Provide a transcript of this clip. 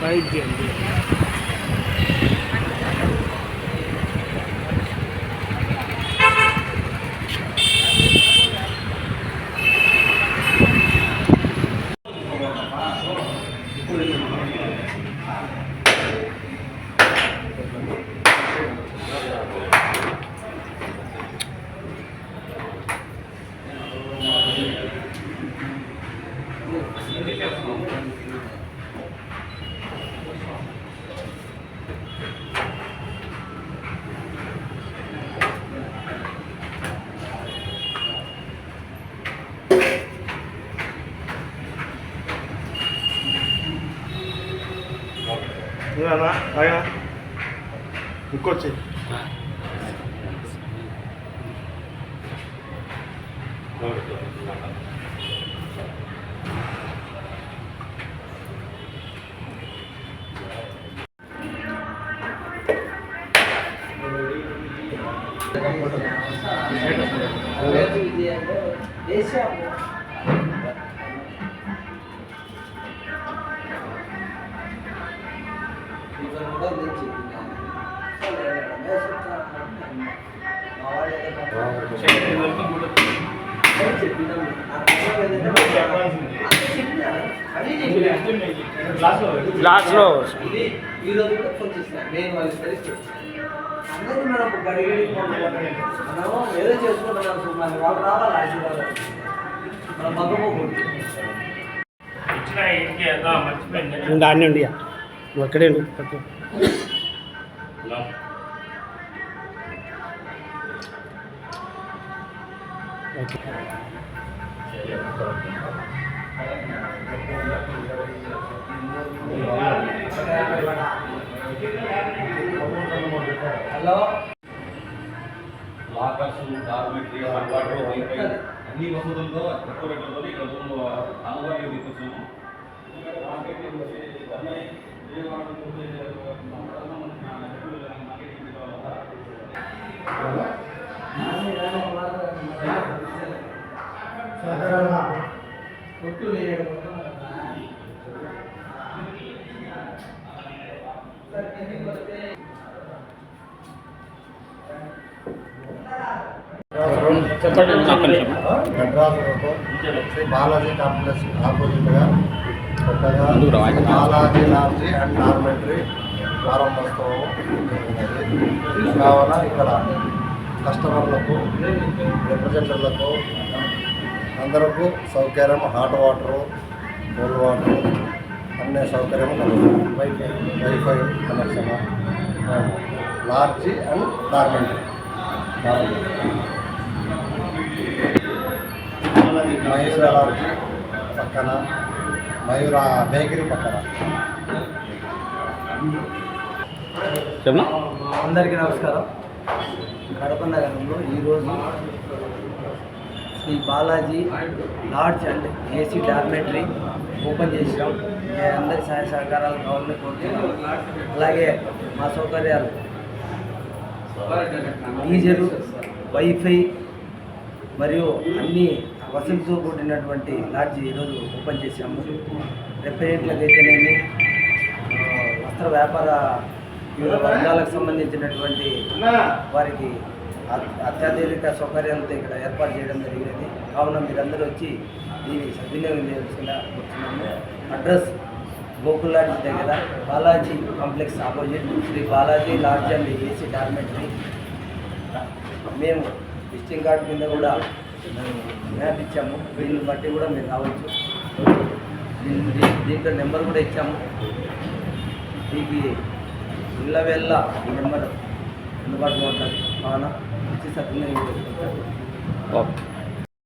5G అండి. ఆయన ఇంకొచ్చి లాస్ట్లో ఈరోజు కూడా ఫోన్ చేసిన నేను వాళ్ళు అందరూ మనం గడిగడి ఏదో చేసుకుంటున్నాం మన వాళ్ళు రావాలి ఆశీర్వాదం మనం మగ్గపోకూడదు. దాన్ని ఉండి నువ్వు అక్కడే okay. Hello lockers dormitory water wifi అన్ని వసతులతో తక్కువ రేట్లతో ఇక్కడ అందుబాటులో తీసుకొచ్చాము. చెప్పండి. మెడ్రాస్ శ్రీ బాలాజీ కాంప్లెక్స్ ఆపోజిట్గా కొత్తగా బాలాజీ లాండ్రీ అండ్ డార్మెటరీ ప్రారంభోత్సవం కావున ఇక్కడ కస్టమర్లకు రిప్రజెంటేటివ్లకు అందరికీ సౌకర్యం హాట్ వాటరు కోల్డ్ వాటరు అన్ని సౌకర్యం కలుగుతుంది. Wifi connection lodge and dormitory Mayura lodge పక్కన మయూర బేకరీ పక్కన. అందరికీ నమస్కారం. కడప నగరంలో ఈరోజు Shri Balaji lodge and AC dormitory open చేసినాం. అందరి సహాయ సహకారాలు కావాలని కోరుతున్నాం. అలాగే మా సౌకర్యాలు గీజరు, వైఫై మరియు అన్ని వసతులతో కూడినటువంటి లాడ్జి ఈరోజు ఓపెన్ చేశాము. రెఫరెంట్లకు అయితేనేమి వస్త్ర వ్యాపార వివిధ వర్గాలకు సంబంధించినటువంటి వారికి అత్యాధునిక సౌకర్యాలతో ఇక్కడ ఏర్పాటు చేయడం జరిగినది. కావున మీరందరూ వచ్చి దీన్ని సద్వినియోగం చేయాల్సిందిగా కూర్చున్నాము. అడ్రస్ గోకుల్ లాడ్జ్ దగ్గర Balaji complex opposite Shri Balaji lodge and AC dormitory. మేము విజిటింగ్ కార్డు కింద కూడా మ్యాప్ ఇచ్చాము. దీన్ని బట్టి కూడా మీరు రావచ్చు. దీంట్లో నెంబర్ కూడా ఇచ్చాము. మీకు ఇళ్ళ వేళ ఈ నెంబర్ అందుబాటులో ఉంటుంది. కావున వచ్చి సద్వినియోగం చేసుకుంటారు. ఓకే.